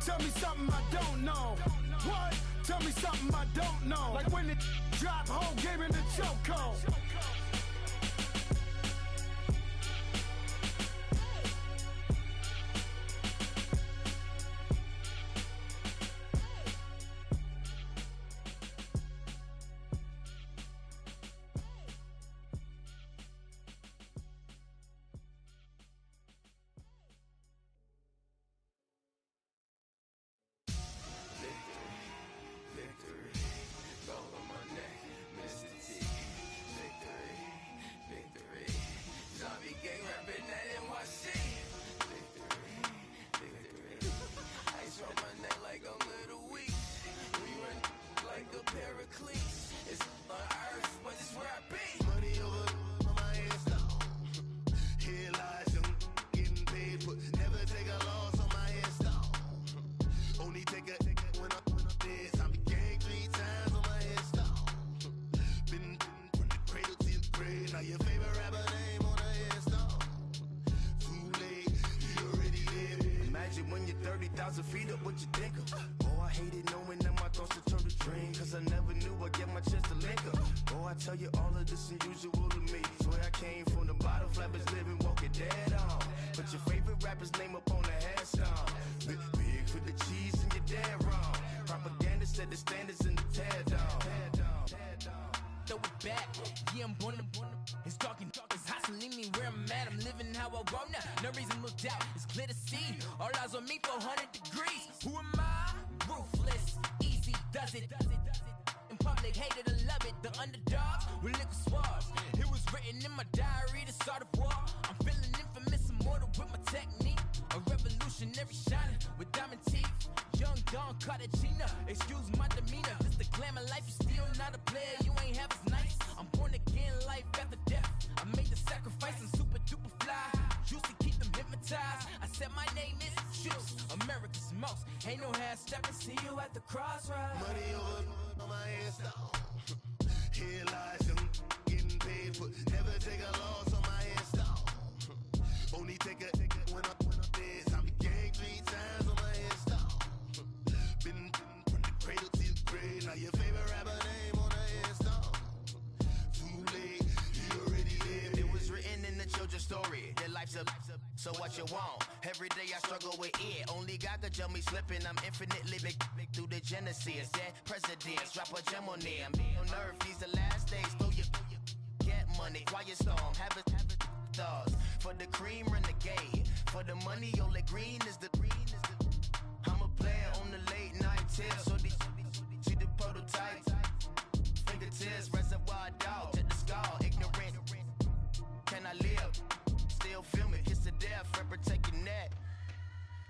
Tell me something I don't know. What? Tell me something I don't know. Like when it drop, whole game in the chokehold. Genesis, dead presidents, drop a gem on them. On earth, these the last days. Throw your get money, quiet storm, have it stars. For the cream, renegade. For the money, only green is the. I'm a player on the late night tips. So these see the prototype. Fingertips, reservoir dog, check the skull. Ignorant. Can I live? Still film it, kiss to death, forever take your neck.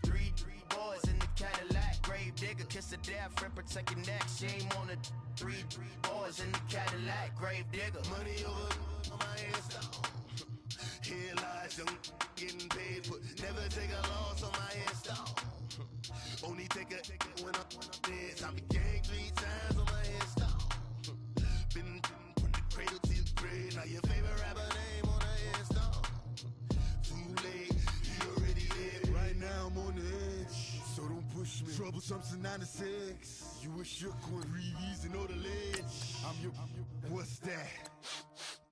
Three boys in the Cadillac, grave digger, kiss to death, friend protect your neck. Shame on the three boys in the Cadillac, grave digger. Money over on my headstone. Here lies young, getting paid, but never take a loss on my headstone. Only take a when I'm dead. I be gang 3 times on my headstone. Been from the cradle to the grave. Now your favorite rapper name on the headstone. Too late, you already live. Right now I'm on the edge, so don't push me. Troublesome to 9 to 6. You a shook one, breathe easy, know the ledge. I'm your, what's that?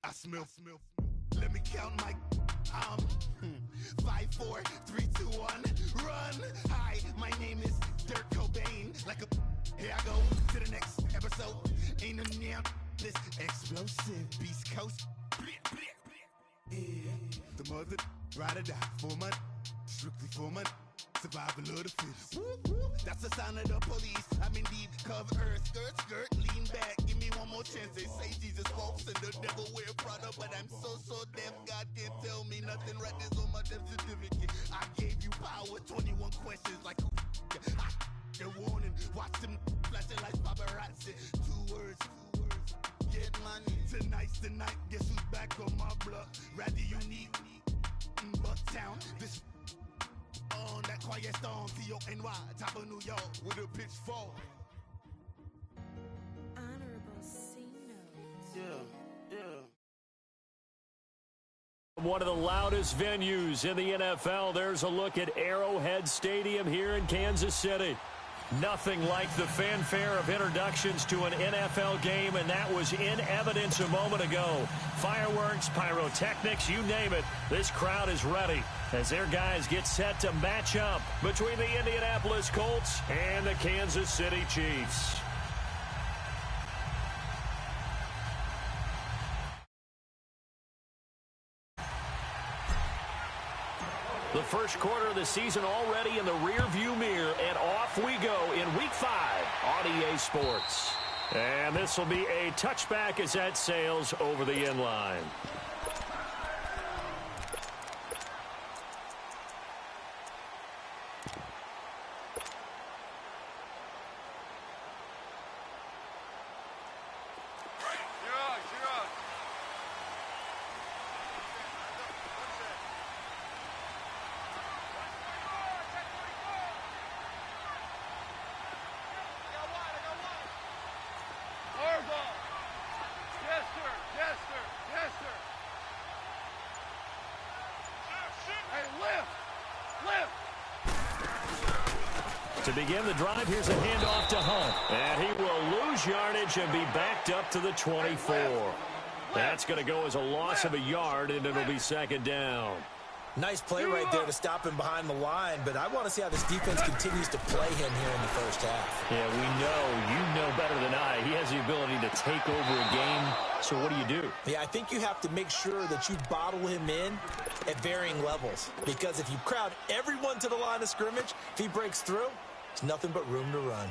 I smell. Let me count my. 5, 4, 3, 2, 1, run. Hi, my name is Dirk Cobain. Like a, here I go to the next episode. Ain't no damn this explosive Beast Coast. Yeah, the mother ride or die for my, strictly for my. Survival of the fittest. That's the sign of the police. I'm indeed cover earth, skirt, lean back. Give me one more chance. They say Jesus walks and the devil wear Prada, but I'm so deaf. God can't tell me nothing. Right there's on my death certificate. I gave you power. 21 questions like who? They're warning. Watch them flashing like paparazzi. 2 words. Get money. Tonight's the night. Guess who's back on my block? Rather unique. Bucktown. This. On that quiet storm, T-O-N-Y, top of New York, with a pitchfork. Honorable C notes. Yeah. One of the loudest venues in the NFL. There's a look at Arrowhead Stadium here in Kansas City. Nothing like the fanfare of introductions to an NFL game, and that was in evidence a moment ago. Fireworks, pyrotechnics, you name it. This crowd is ready as their guys get set to match up between the Indianapolis Colts and the Kansas City Chiefs. The first quarter of the season already in the rear-view mirror, and off we go in Week 5 on EA Sports. And this will be a touchback as that sails over the end line. To begin the drive, here's a handoff to Hunt. And he will lose yardage and be backed up to the 24. That's going to go as a loss of a yard, and it'll be second down. Nice play right there to stop him behind the line, but I want to see how this defense continues to play him here in the first half. Yeah, you know better than I. He has the ability to take over a game, so what do? Yeah, I think you have to make sure that you bottle him in at varying levels, because if you crowd everyone to the line of scrimmage, if he breaks through, it's nothing but room to run.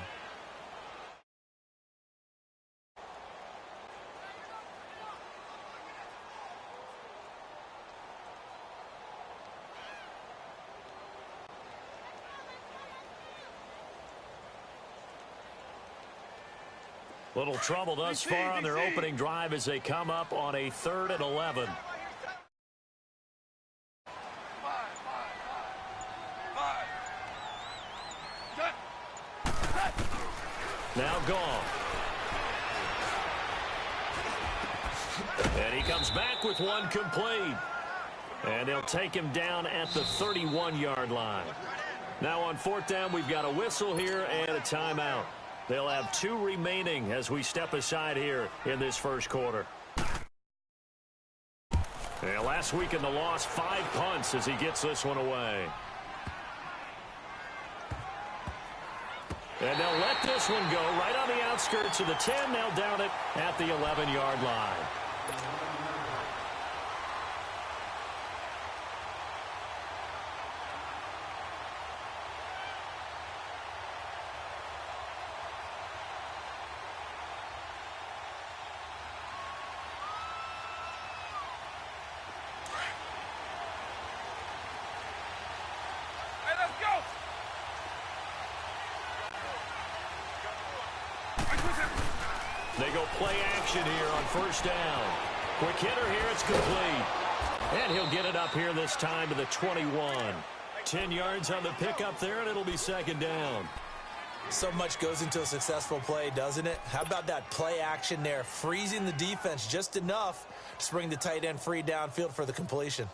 Little trouble thus far on their opening drive as they come up on a 3rd and 11. Now gone. And he comes back with one complete. And they'll take him down at the 31-yard line. Now on 4th down, we've got a whistle here and a timeout. They'll have 2 remaining as we step aside here in this first quarter. And last week in the loss, 5 punts as he gets this one away. And they'll let this one go right on the outskirts of the 10. They'll down it at the 11-yard line. They go play action here on 1st down. Quick hitter here, it's complete. And he'll get it up here this time to the 21. 10 yards on the pickup there, and it'll be 2nd down. So much goes into a successful play, doesn't it? How about that play action there, freezing the defense just enough to bring the tight end free downfield for the completion.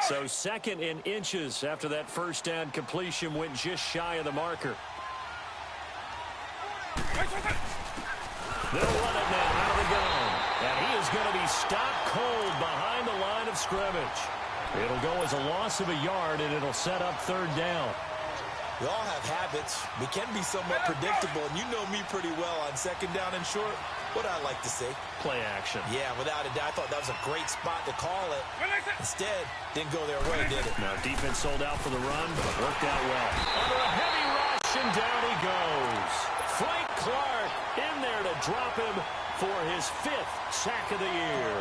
So 2nd and inches after that 1st down completion went just shy of the marker. They'll run it now out of the gun. And he is going to be stopped cold behind the line of scrimmage. It'll go as a loss of a yard, and it'll set up 3rd down. We all have habits. We can be somewhat predictable, and you know me pretty well on 2nd down and short. What I like to see. Play action. Yeah, without a doubt. I thought that was a great spot to call it. Instead, didn't go their way, did it? Now, defense sold out for the run, but it worked out well. Under a heavy rush, and down he goes. Frank Clark in there to drop him for his 5th sack of the year.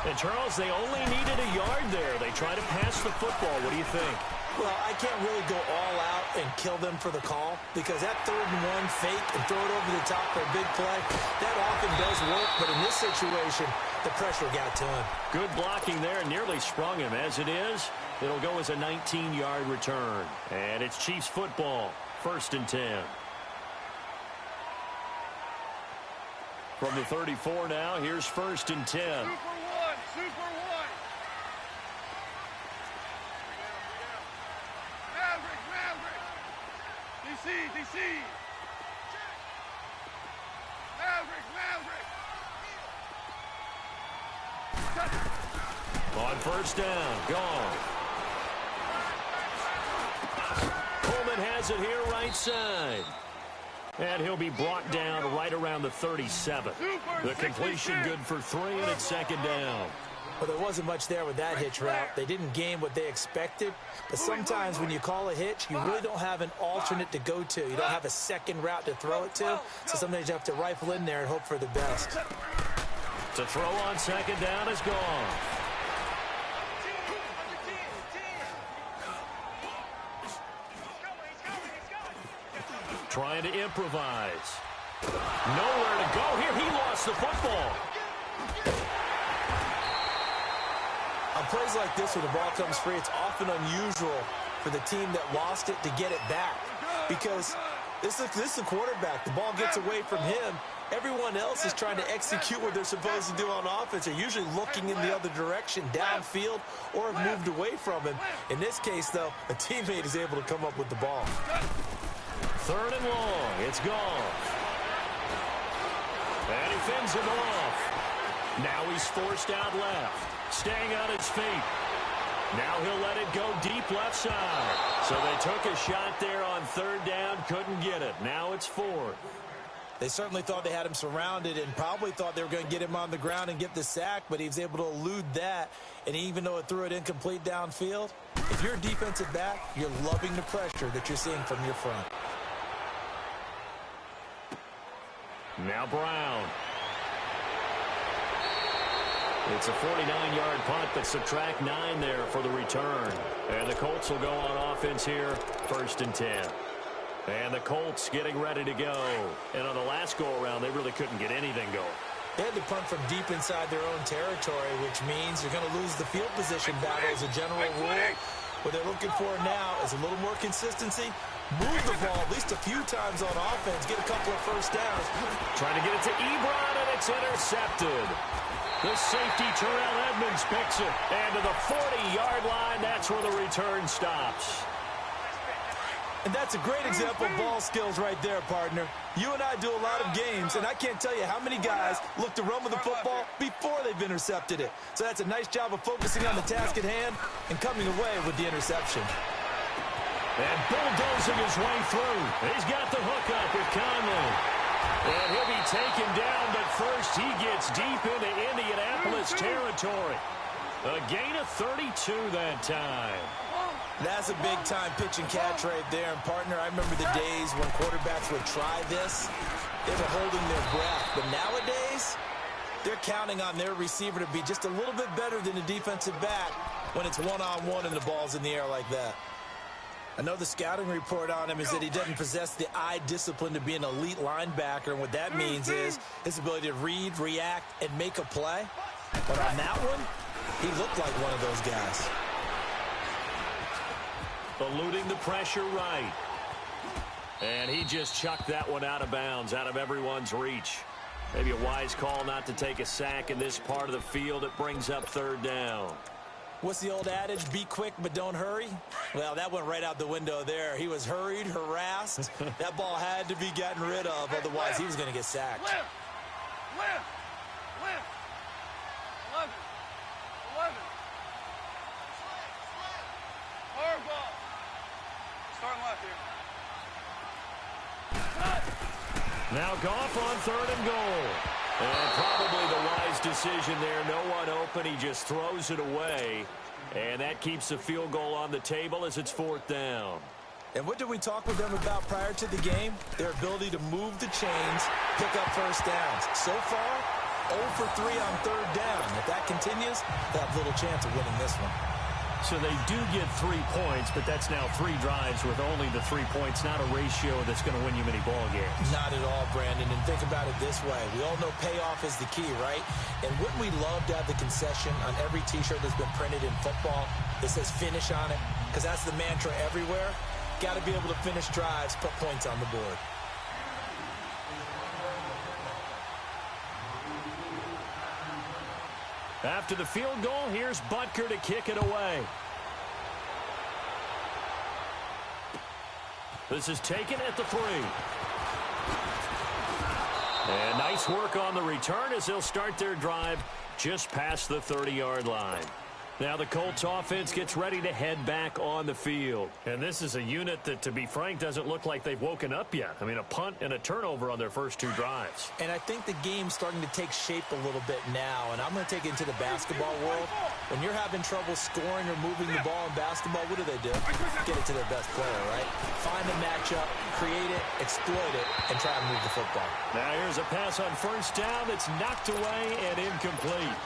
And, Charles, they only needed a yard there. They tried to pass the football. What do you think? Well, I can't really go all out and kill them for the call, because that 3rd and 1 fake and throw it over the top for a big play, that often does work. But in this situation, the pressure got to him. Good blocking there, nearly sprung him. As it is, it'll go as a 19-yard return. And it's Chiefs football, 1st and 10. From the 34 now, here's 1st and 10. Super one. Maverick. DC. Maverick. On 1st down, gone. Coleman has it here right side. And he'll be brought down right around the 37. The completion good for 3, and it's 2nd down. Well, there wasn't much there with that hitch route. They didn't gain what they expected. But sometimes when you call a hitch, you really don't have an alternate to go to. You don't have a second route to throw it to. So sometimes you have to rifle in there and hope for the best. To throw on 2nd down is gone. Trying to improvise. Nowhere to go here. He lost the football. On plays like this where the ball comes free, it's often unusual for the team that lost it to get it back. Because this is a quarterback. The ball gets away from him. Everyone else is trying to execute what they're supposed to do on offense. They're usually looking in the other direction, downfield, or have moved away from him. In this case, though, a teammate is able to come up with the ball. 3rd and long. It's gone. And he fends him off. Now he's forced out left. Staying on his feet. Now he'll let it go deep left side. So they took a shot there on 3rd down. Couldn't get it. Now it's 4th. They certainly thought they had him surrounded and probably thought they were going to get him on the ground and get the sack, but he was able to elude that. And even though it threw it incomplete downfield, if you're a defensive back, you're loving the pressure that you're seeing from your front. Now Brown. It's a 49-yard punt, but subtract 9 there for the return. And the Colts will go on offense here, 1st and 10. And the Colts getting ready to go. And on the last go-around, they really couldn't get anything going. They had to punt from deep inside their own territory, which means you're going to lose the field position battle as a general rule. What they're looking for now is a little more consistency. Move the ball at least a few times on offense. Get a couple of 1st downs. Trying to get it to Ebron, and it's intercepted. The safety, Terrell Edmonds, picks it. And to the 40-yard line, that's where the return stops. And that's a great example of ball skills right there, partner. You and I do a lot of games, and I can't tell you how many guys look to run with the football before they've intercepted it. So that's a nice job of focusing on the task at hand and coming away with the interception. And bulldozing his way through. He's got the hook up with Conley. And he'll be taken down, but first he gets deep into Indianapolis territory. A gain of 32 that time. That's a big-time pitch and catch right there. And, partner, I remember the days when quarterbacks would try this. They were holding their breath. But nowadays, they're counting on their receiver to be just a little bit better than the defensive back when it's one-on-one and the ball's in the air like that. I know the scouting report on him is that he doesn't possess the eye discipline to be an elite linebacker. And what that means is his ability to read, react, and make a play. But on that one, he looked like one of those guys. Eluding the pressure right. And he just chucked that one out of bounds, out of everyone's reach. Maybe a wise call not to take a sack in this part of the field. It brings up 3rd down. What's the old adage? Be quick, but don't hurry. Well, that went right out the window there. He was hurried, harassed. That ball had to be gotten rid of. Otherwise, he was going to get sacked. Left. 11. Hard ball. Starting left here. Now Goff on 3rd and goal. And probably the wise decision there. No one open. He just throws it away. And that keeps the field goal on the table as it's 4th down. And what did we talk with them about prior to the game? Their ability to move the chains, pick up 1st downs. So far, 0 for 3 on 3rd down. If that continues, they'll have little chance of winning this one. So they do get 3 points, but that's now 3 drives with only the 3 points, not a ratio that's going to win you many ball games. Not at all, Brandon. And think about it this way. We all know payoff is the key, right? And wouldn't we love to have the concession on every T-shirt that's been printed in football that says finish on it? Because that's the mantra everywhere. Got to be able to finish drives, put points on the board. After the field goal, here's Butker to kick it away. This is taken at the 3. And nice work on the return as they'll start their drive just past the 30-yard line. Now the Colts offense gets ready to head back on the field. And this is a unit that, to be frank, doesn't look like they've woken up yet. I mean, a punt and a turnover on their first 2 drives. And I think the game's starting to take shape a little bit now. And I'm going to take it into the basketball world. When you're having trouble scoring or moving the ball in basketball, what do? Get it to their best player, right? Find a matchup, create it, exploit it, and try to move the football. Now here's a pass on first down that's knocked away and incomplete.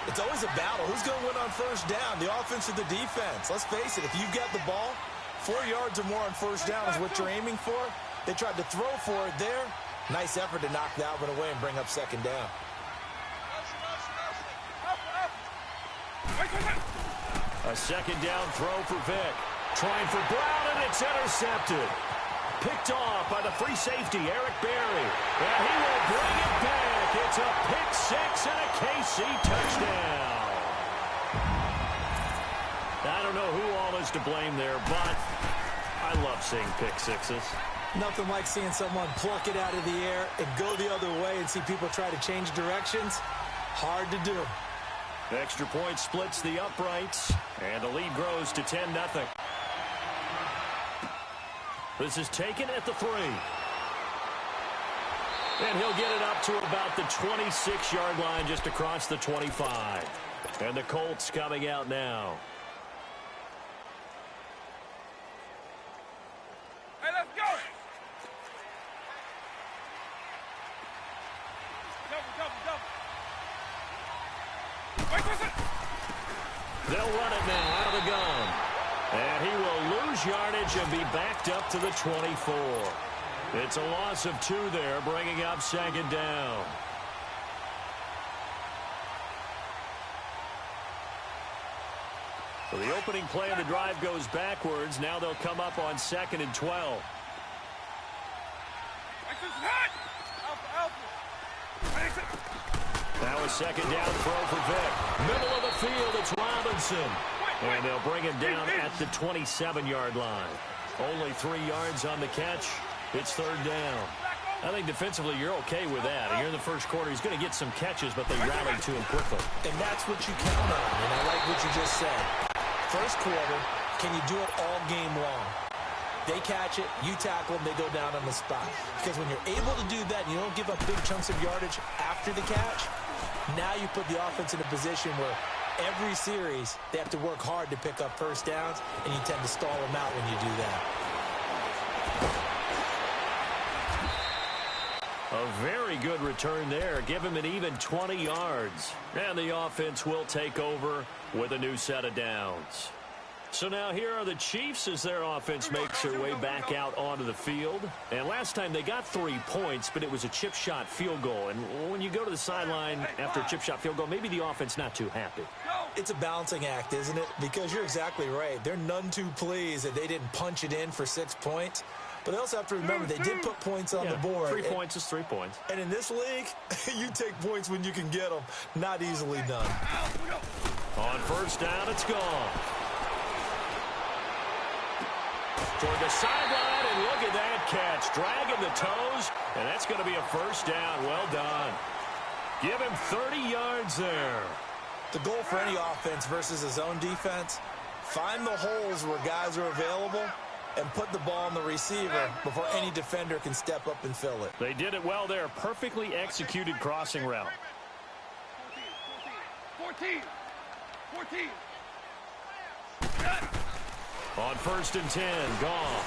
It's always a battle. Who's going to win on first down, the offense or the defense? Let's face it, if you've got the ball, 4 yards or more on first down is what you're aiming for. They tried to throw for it there. Nice effort to knock that one away and bring up second down. A second down throw for Vick. Trying for Brown, and it's intercepted. Picked off by the free safety, Eric Berry. And he will bring it back. It's a pick 6 and a KC touchdown. I don't know who all is to blame there, but I love seeing pick 6s. Nothing like seeing someone pluck it out of the air and go the other way and see people try to change directions. Hard to do. Extra point splits the uprights, and the lead grows to 10-0. This is taken at the 3. And he'll get it up to about the 26-yard line, just across the 25. And the Colts coming out now. Hey, let's go! Double. They'll run it now out of the gun. And he will lose yardage and be backed up to the 24. It's a loss of 2 there, bringing up second down. So the opening play of the drive goes backwards. Now they'll come up on 2nd and 12. Now a second down throw for Vick. Middle of the field, it's Robinson. And they'll bring him down at the 27-yard line. Only 3 yards on the catch. It's third down. I think defensively you're okay with that. Here in the first quarter, he's going to get some catches, but they rallied to him quickly. And that's what you count on, and I like what you just said. First quarter, can you do it all game long? They catch it, you tackle them, they go down on the spot. Because when you're able to do that and you don't give up big chunks of yardage after the catch, now you put the offense in a position where every series they have to work hard to pick up first downs, and you tend to stall them out when you do that. A very good return there. Give him an even 20 yards. And the offense will take over with a new set of downs. So now here are the Chiefs as their offense makes their way back out onto the field. And last time they got 3 points, but it was a chip shot field goal. And when you go to the sideline after a chip shot field goal, maybe the offense not too happy. It's a balancing act, isn't it? Because you're exactly right. They're none too pleased that they didn't punch it in for 6 points. But they also have to remember they did put points on the board. 3 points is 3 points. And in this league, you take points when you can get them. Not easily done. On first down, it's gone. Toward the sideline, and look at that catch. Dragging the toes, and that's going to be a first down. Well done. Give him 30 yards there. The goal for any offense versus his own defense, find the holes where guys are available and put the ball on the receiver before any defender can step up and fill it. They did it well there. Perfectly executed crossing route. 14. On first and 10, Goff.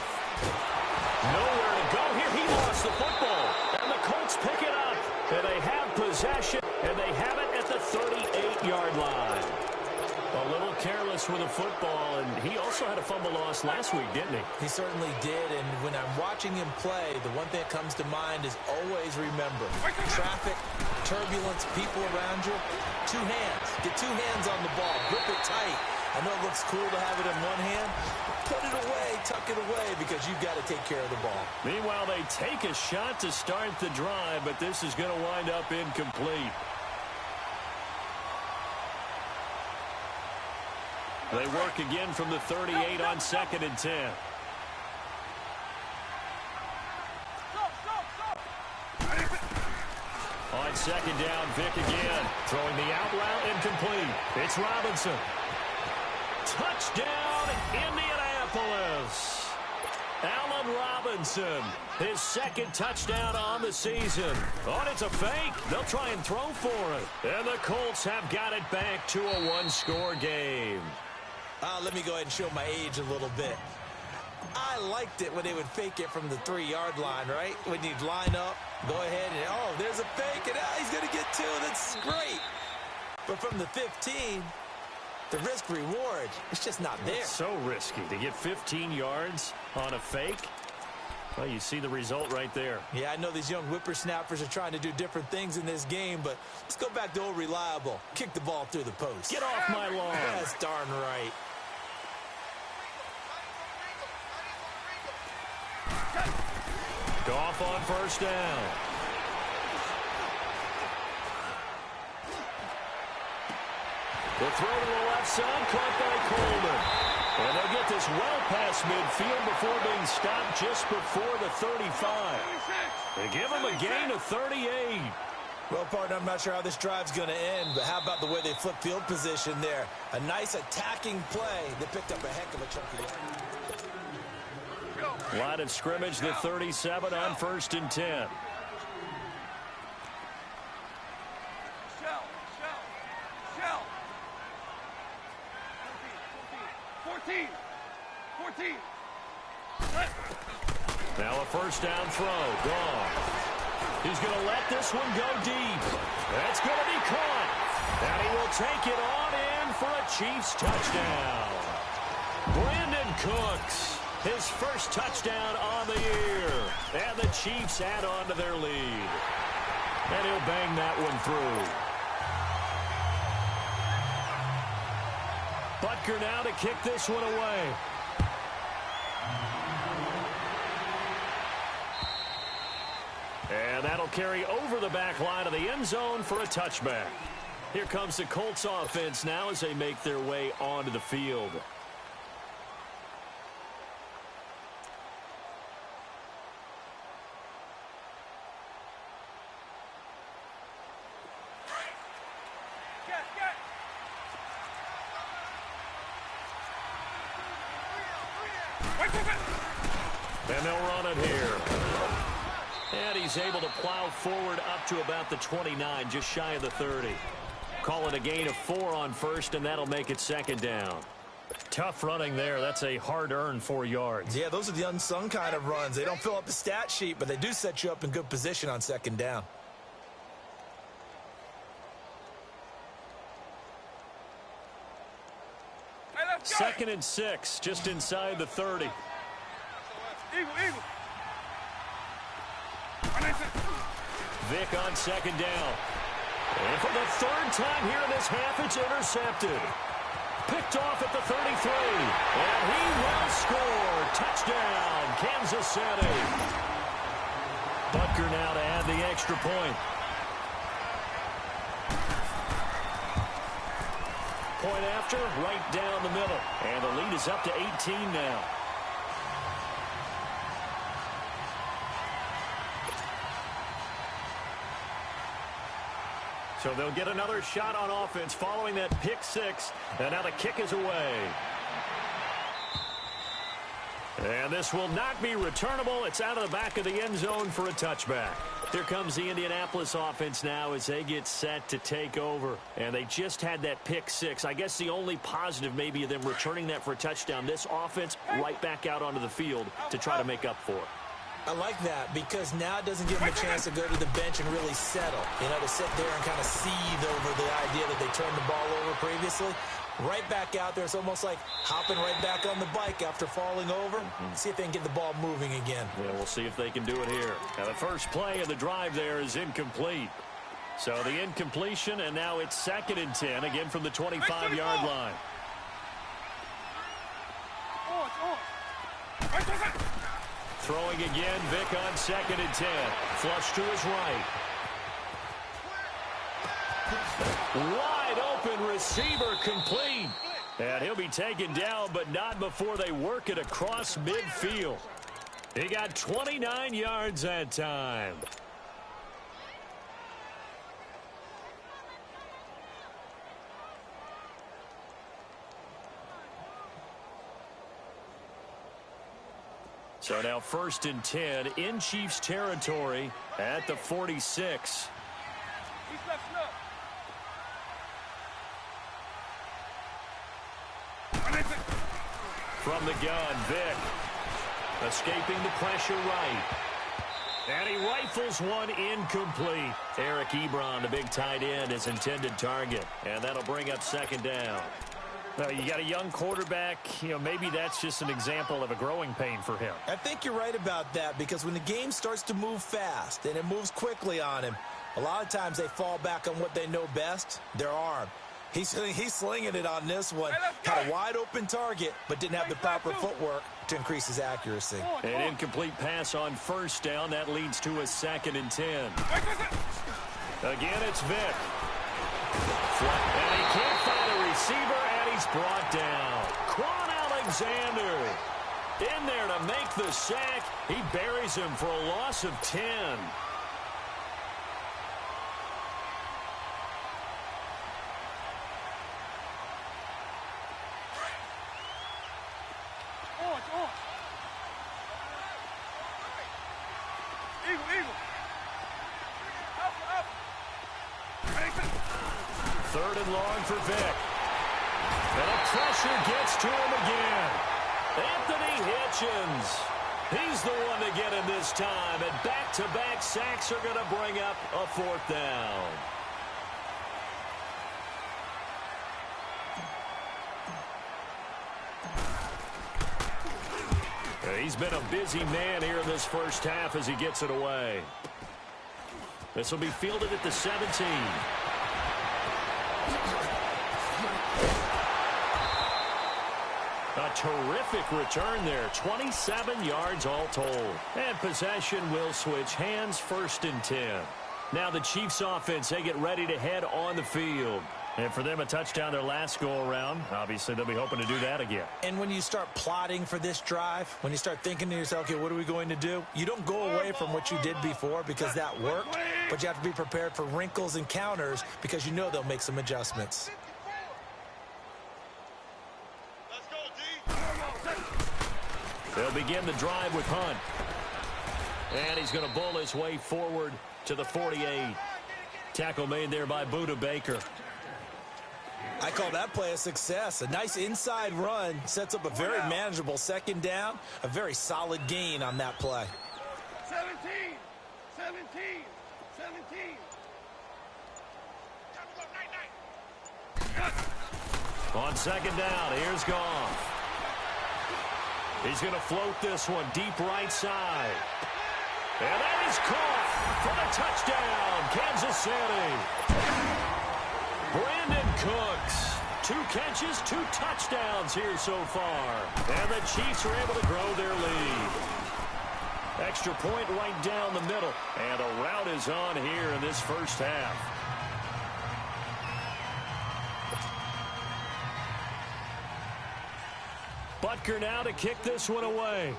Nowhere to go here. He lost the football. And the Colts pick it up. And they have possession. And they have it at the 38-yard line. A little careless with the football. And he also had a fumble loss last week, didn't he? He certainly did. And when I'm watching him play, the one thing that comes to mind is always remember. Traffic, turbulence, people around you. 2 hands. Get 2 hands on the ball. Grip it tight. I know it looks cool to have it in one hand. Put it away, tuck it away, because you've got to take care of the ball. Meanwhile, they take a shot to start the drive, but this is going to wind up incomplete. They work again from the 38 on 2nd and 10. On 2nd down, Vick again. Throwing the out route incomplete. It's Robinson. Touchdown, Indianapolis. Allen Robinson, his 2nd touchdown on the season. Oh, it's a fake. They'll try and throw for it. And the Colts have got it back to a one-score game. Let me go ahead and show my age a little bit. I liked it when they would fake it from the 3-yard line, right? When you'd line up, go ahead and, oh, there's a fake, and he's going to get 2. That's great. But from the 15, the risk-reward, it's just not there. It's so risky to get 15 yards on a fake. Well, you see the result right there. Yeah, I know these young whippersnappers are trying to do different things in this game, but let's go back to old reliable. Kick the ball through the post. Get off my lawn. That's darn right. Goff on 1st down. The throw to the left side, caught by Coleman. And they'll get this well past midfield before being stopped just before the 35. They give him a gain of 38. Well, partner, I'm not sure how this drive's going to end, but how about the way they flip field position there? A nice attacking play. They picked up a heck of a chunk of yardage. Line of scrimmage, the 37 on 1st and 10. Shell. 14. Now a 1st down throw. Gone. He's going to let this one go deep. That's going to be caught. And he will take it on in for a Chiefs touchdown. Brandon Cooks, his 1st touchdown on the year. And the Chiefs add on to their lead. And he'll bang that one through. Butker now to kick this one away. And that'll carry over the back line of the end zone for a touchback. Here comes the Colts offense now as they make their way onto the field. And they'll run it here. And he's able to plow forward up to about the 29, just shy of the 30. Call it a gain of 4 on 1st, and that'll make it 2nd down. Tough running there. That's a hard-earned 4 yards. Yeah, those are the unsung kind of runs. They don't fill up the stat sheet, but they do set you up in good position on 2nd down. Second and 6, just inside the 30. Eagle. Vick on 2nd down. And for the 3rd time here in this half, it's intercepted. Picked off at the 33. And he will score. Touchdown, Kansas City. Butker now to add the extra point. Point after, right down the middle. And the lead is up to 18 now. So they'll get another shot on offense following that pick 6. And now the kick is away. And this will not be returnable. It's out of the back of the end zone for a touchback. Here comes the Indianapolis offense now as they get set to take over. And they just had that pick 6. I guess the only positive maybe of them returning that for a touchdown. This offense right back out onto the field to try to make up for it. I like that because now it doesn't give them a chance to go to the bench and really settle. You know, to sit there and kind of seethe over the idea that they turned the ball over previously. Right back out there. It's almost like hopping right back on the bike after falling over. See if they can get the ball moving again. Yeah, we'll see if they can do it here. Now, the first play of the drive there is incomplete. So the incompletion, and now it's 2nd and 10, again from the 25-yard line. Throwing again, Vick on 2nd and 10. Flush to his right. Wide open receiver complete. And he'll be taken down, but not before they work it across midfield. He got 29 yards that time. So now 1st and 10 in Chiefs territory at the 46. From the gun, Vick. Escaping the pressure right. And he rifles one incomplete. Eric Ebron, the big tight end, his intended target. And that'll bring up 2nd down. You got a young quarterback. Maybe that's just an example of a growing pain for him. I think you're right about that, because when the game starts to move fast and it moves quickly on him, a lot of times they fall back on what they know best, their arm. He's slinging it on this one. Had a wide open target, but didn't have the proper footwork to increase his accuracy. An incomplete pass on 1st down. That leads to a 2nd and 10. Again, it's Vick. And he can't find a receiver, and he's brought down. Quan Alexander in there to make the sack. He buries him for a loss of 10. Third and long for Vick. And the pressure gets to him again. Anthony Hitchens. He's the one to get him this time. And back-to-back sacks are going to bring up a 4th down. He's been a busy man here in this first half as he gets it away. This will be fielded at the 17. A terrific return there. 27 yards all told. And possession will switch hands, 1st and 10. Now the Chiefs offense, they get ready to head on the field. And for them, a touchdown their last go-around. Obviously, they'll be hoping to do that again. And when you start plotting for this drive, when you start thinking to yourself, okay, what are we going to do? You don't go away from what you did before because that worked, but you have to be prepared for wrinkles and counters because you know they'll make some adjustments. They'll begin the drive with Hunt. And he's going to bull his way forward to the 48. Tackle made there by Buda Baker. I call that play a success. A nice inside run sets up a very manageable 2nd down. A very solid gain on that play. 17. On 2nd down, here's Goff. He's going to float this one deep right side. And that is caught for the touchdown, Kansas City. Brandon Cooks, 2 catches, 2 touchdowns here so far. And the Chiefs are able to grow their lead. Extra point right down the middle. And a rout is on here in this first half. Butker now to kick this one away.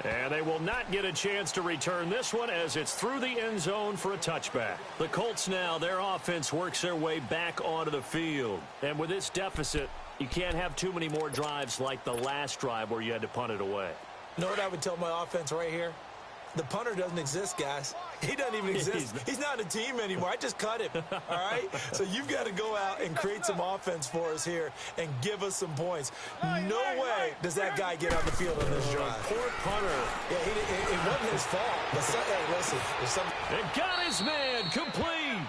And they will not get a chance to return this one as it's through the end zone for a touchback. The Colts now, their offense works their way back onto the field. And with this deficit, you can't have too many more drives like the last drive where you had to punt it away. You know what I would tell my offense right here? The punter doesn't exist, guys. He doesn't even exist. He's not a team anymore. I just cut him, all right? So you've got to go out and create some offense for us here and give us some points. No way does that guy get on the field on this drive. Poor punter. Yeah, it wasn't his fault. But hey, listen. And got his man complete.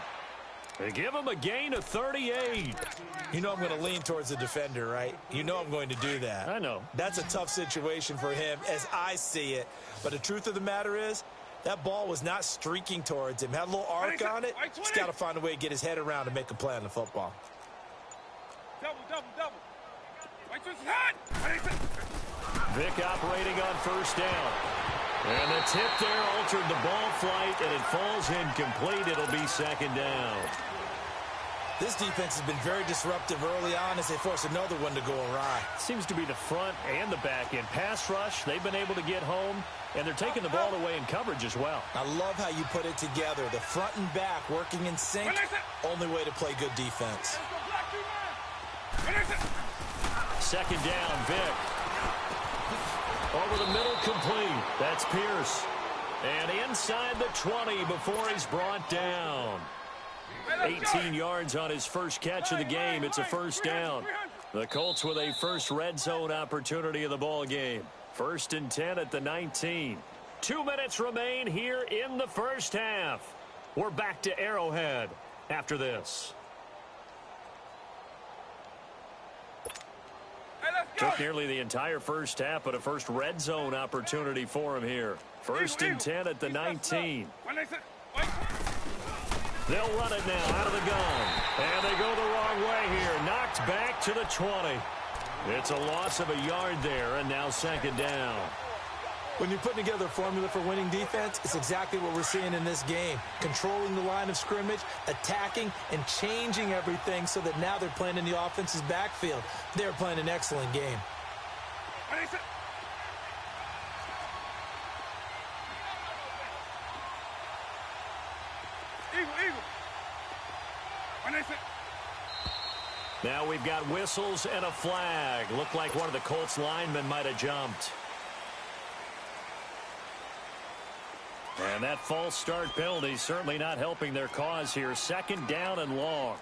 They give him a gain of 38. You know I'm going to lean towards the defender, right? You know I'm going to do that. I know. That's a tough situation for him as I see it. But the truth of the matter is, that ball was not streaking towards him. Had a little arc on it. He's got to find a way to get his head around and make a play on the football. Double. Vick operating on 1st down. And the tip there altered the ball flight, and it falls incomplete. It'll be second down. This defense has been very disruptive early on as they force another one to go awry. Seems to be the front and the back end. Pass rush, they've been able to get home, and they're taking the ball away in coverage as well. I love how you put it together. The front and back working in sync. Only way to play good defense. Second down, Vic. Over the middle, complete. That's Pierce. And inside the 20 before he's brought down. 18 yards on his first catch of the game. It's a first down. The Colts with a first red zone opportunity of the ball game. 1st and 10 at the 19. 2 minutes remain here in the first half. We're back to Arrowhead after this. Took nearly the entire first half, but a first red zone opportunity for him here. 1st and 10 at the 19. They'll run it now out of the gun. And they go the wrong way here. Knocked back to the 20. It's a loss of a yard there, and now second down. When you're putting together a formula for winning defense, it's exactly what we're seeing in this game. Controlling the line of scrimmage, attacking, and changing everything so that now they're playing in the offense's backfield. They're playing an excellent game. Now we've got whistles and a flag. Looked like one of the Colts linemen might have jumped. And that false start penalty certainly not helping their cause here. Second down and long.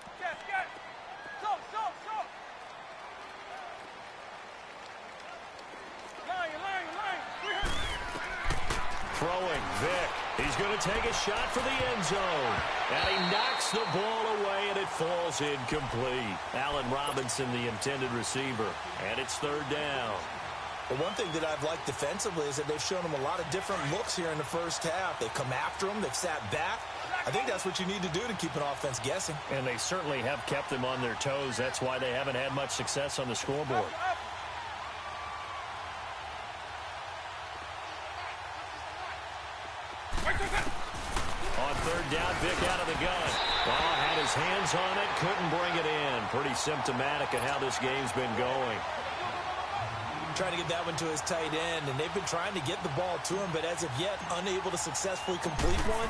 Throwing, Vic. He's going to take a shot for the end zone. And he knocks the ball away, and it falls incomplete. Allen Robinson, the intended receiver. And it's third down. Well, one thing that I've liked defensively is that they've shown them a lot of different looks here in the first half. They've come after them. They've sat back. I think that's what you need to do to keep an offense guessing. And they certainly have kept them on their toes. That's why they haven't had much success on the scoreboard. On third down, Vic out of the gun. Well, had his hands on it, couldn't bring it in. Pretty symptomatic of how this game's been going. Trying to get that one to his tight end, and they've been trying to get the ball to him, but as of yet, unable to successfully complete one.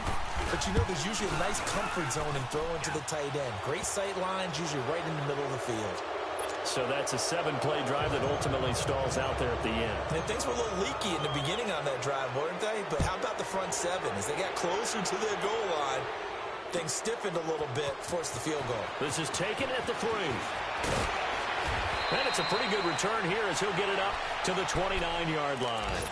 But you know, there's usually a nice comfort zone in throwing to the tight end. Great sight lines, usually right in the middle of the field. So that's a 7-play drive that ultimately stalls out there at the end. And things were a little leaky in the beginning on that drive, weren't they? But how about the front seven? As they got closer to their goal line, things stiffened a little bit, forced the field goal. This is taken at the 3. And it's a pretty good return here as he'll get it up to the 29-yard line.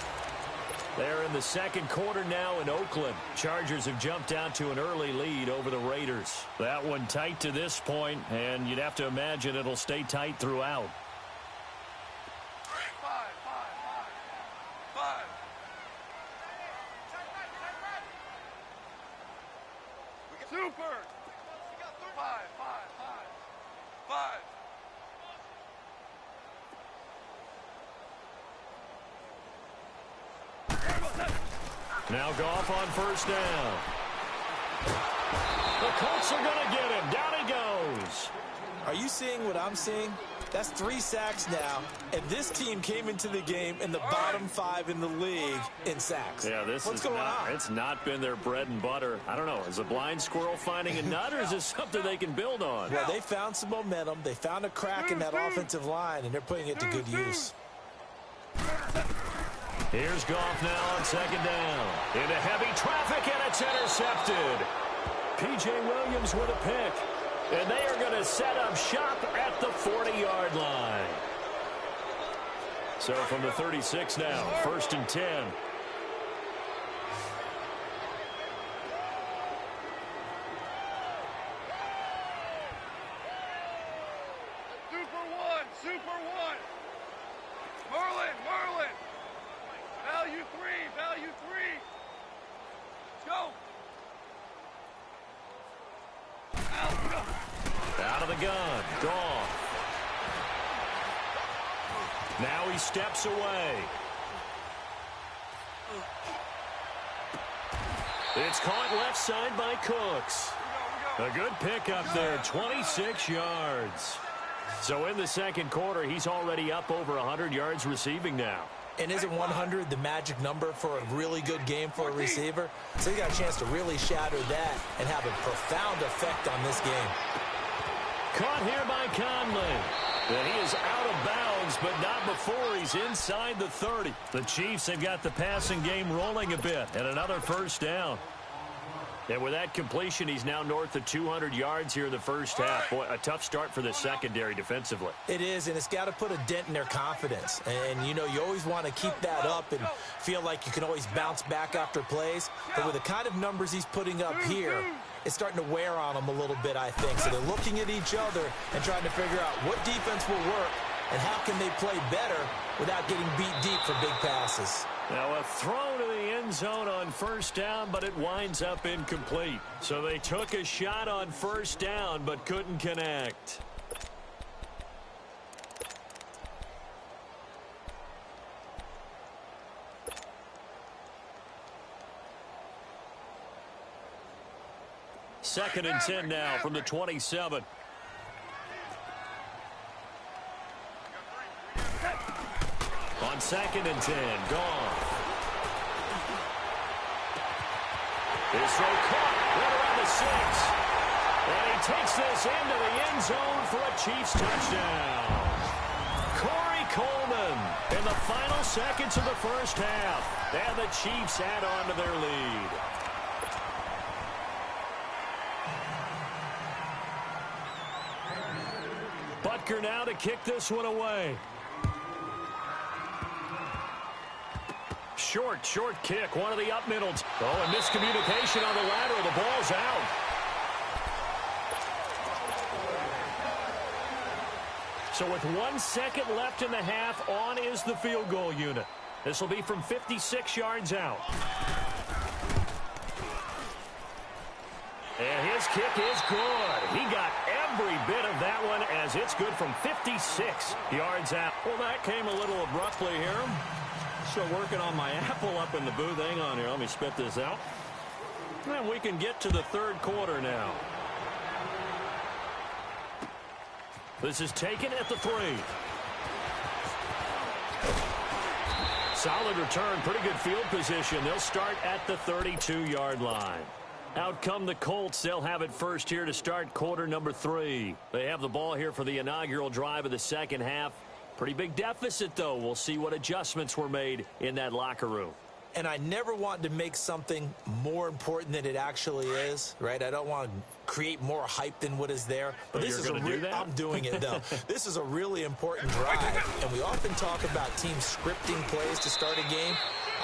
They're in the second quarter now in Oakland. Chargers have jumped out to an early lead over the Raiders. That one tight to this point, and you'd have to imagine it'll stay tight throughout. Super! 5. Now Goff on first down. The Colts are going to get him. Down he goes. Are you seeing what I'm seeing? That's 3 sacks now, and this team came into the game in the bottom 5 in the league in sacks. Yeah, What's going on? It's not been their bread and butter. I don't know. Is a blind squirrel finding a nut, or is this something they can build on? Well, they found some momentum. They found a crack in that offensive line, and they're putting it to good use. Here's Goff now on second down. Into heavy traffic, and it's intercepted. P.J. Williams with a pick. And they are going to set up shop at the 40-yard line. So from the 36 now, 1st and 10. Super one. Merlin. Value three. Let's go. Out of the gun. Goff. Now he steps away. It's caught left side by Cooks. A good pickup there, 26 yards. So in the second quarter, he's already up over 100 yards receiving now. And isn't 100 the magic number for a really good game for a receiver? So he got a chance to really shatter that and have a profound effect on this game. Caught here by Conley. And he is out of bounds, but not before he's inside the 30. The Chiefs have got the passing game rolling a bit, and another first down. And with that completion, he's now north of 200 yards here in the first half. Boy, a tough start for the secondary defensively. It is, and it's got to put a dent in their confidence. And, you know, you always want to keep that up and feel like you can always bounce back after plays. But with the kind of numbers he's putting up here, it's starting to wear on them a little bit, I think. So they're looking at each other and trying to figure out what defense will work and how can they play better without getting beat deep for big passes. Now a throw to the end zone on first down, but it winds up incomplete. So they took a shot on first down, but couldn't connect. Second and 10 now from the 27. On second and 10, gone. His throw caught right around the 6. And he takes this into the end zone for a Chiefs touchdown. Corey Coleman in the final seconds of the first half. And the Chiefs add on to their lead. Butker now to kick this one away. Short kick, one of the up middles. Oh, and miscommunication on the lateral. The ball's out. So with 1 second left in the half, on is the field goal unit. This will be from 56 yards out. And his kick is good. He got every bit of that one as it's good from 56 yards out. Well, that came a little abruptly here. So working on my apple up in the booth. Hang on here. Let me spit this out. And we can get to the third quarter now. This is taken at the 3. Solid return. Pretty good field position. They'll start at the 32-yard line. Out come the Colts. They'll have it first here to start quarter number 3. They have the ball here for the inaugural drive of the second half. Pretty big deficit, though. We'll see what adjustments were made in that locker room. And I never want to make something more important than it actually is, right? I don't want to create more hype than what is there. But this is I'm doing it, though. This is a really important drive. And we often talk about teams scripting plays to start a game.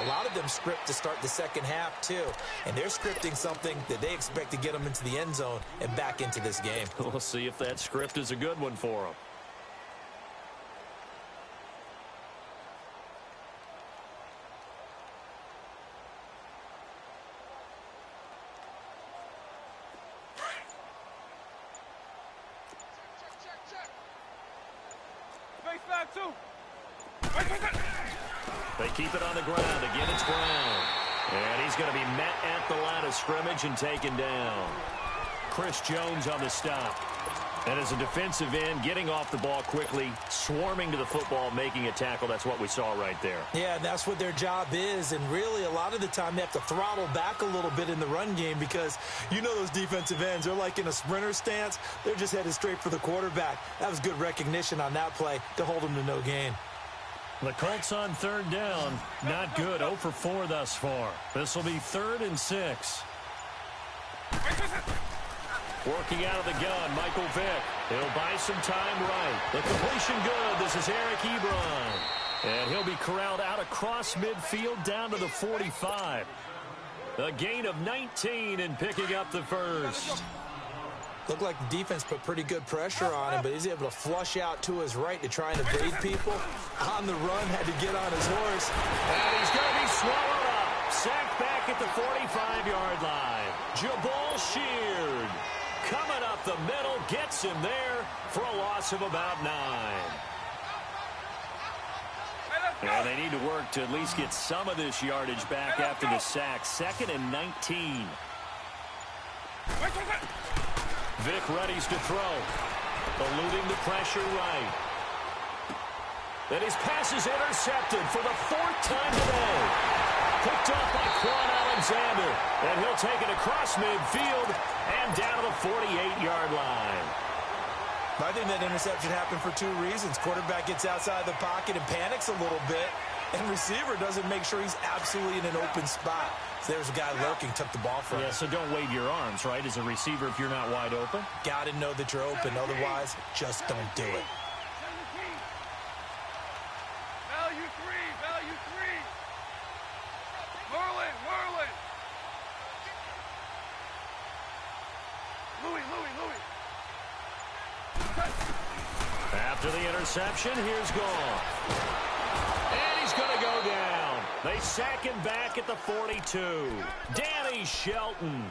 A lot of them script to start the second half, too. And they're scripting something that they expect to get them into the end zone and back into this game. We'll see if that script is a good one for them. They keep it on the ground. Again, it's Brown. And he's going to be met at the line of scrimmage and taken down. Chris Jones on the stop. And as a defensive end, getting off the ball quickly, swarming to the football, making a tackle. That's what we saw right there. Yeah, that's what their job is. And really, a lot of the time, they have to throttle back a little bit in the run game because you know those defensive ends, they're like in a sprinter stance. They're just headed straight for the quarterback. That was good recognition on that play to hold them to no gain. The Colts on third down. Not good. 0 for 4 thus far. This will be 3rd and 6. Working out of the gun, Michael Vick. He'll buy some time right. The completion good. This is Eric Ebron. And he'll be corralled out across midfield down to the 45. A gain of 19 and picking up the first. Looked like the defense put pretty good pressure on him, but he's able to flush out to his right to try and evade people. On the run, had to get on his horse. And he's going to be swallowed up. Sacked back at the 45-yard line. Jabal Sheard coming up the middle, gets him there for a loss of about 9. And they need to work to at least get some of this yardage back after the sack. 2nd and 19. Vic readies to throw. Eluding the pressure right. And his pass is intercepted for the 4th time today. Picked off by Quan Alexander. And he'll take it across midfield and down to the 48-yard line. I think that interception happened for 2 reasons. Quarterback gets outside the pocket and panics a little bit. And receiver doesn't make sure he's absolutely in an open spot. So there's a guy lurking, took the ball from him. Yeah, so don't wave your arms, right, as a receiver if you're not wide open. Got to know that you're open. Otherwise, just don't do it. Value 3. Merlin. Louis. After the interception, here's Gone. And he's going to go down. They sack him back at the 42. Danny Shelton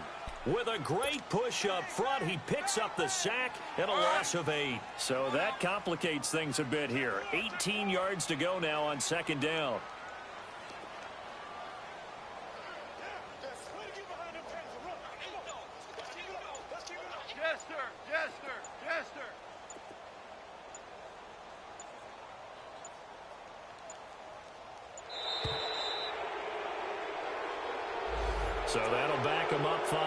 with a great push up front. He picks up the sack and a loss of 8. So that complicates things a bit here. 18 yards to go now on 2nd down. Jester. So that'll back him up 5.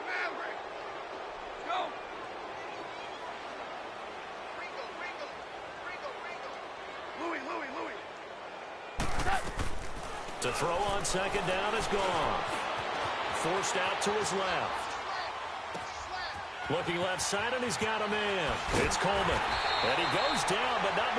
Maverick. Go. Louis. To throw on 2nd down is Gone. Forced out to his left. Looking left side, and he's got a man. It's Coleman. And he goes down, but not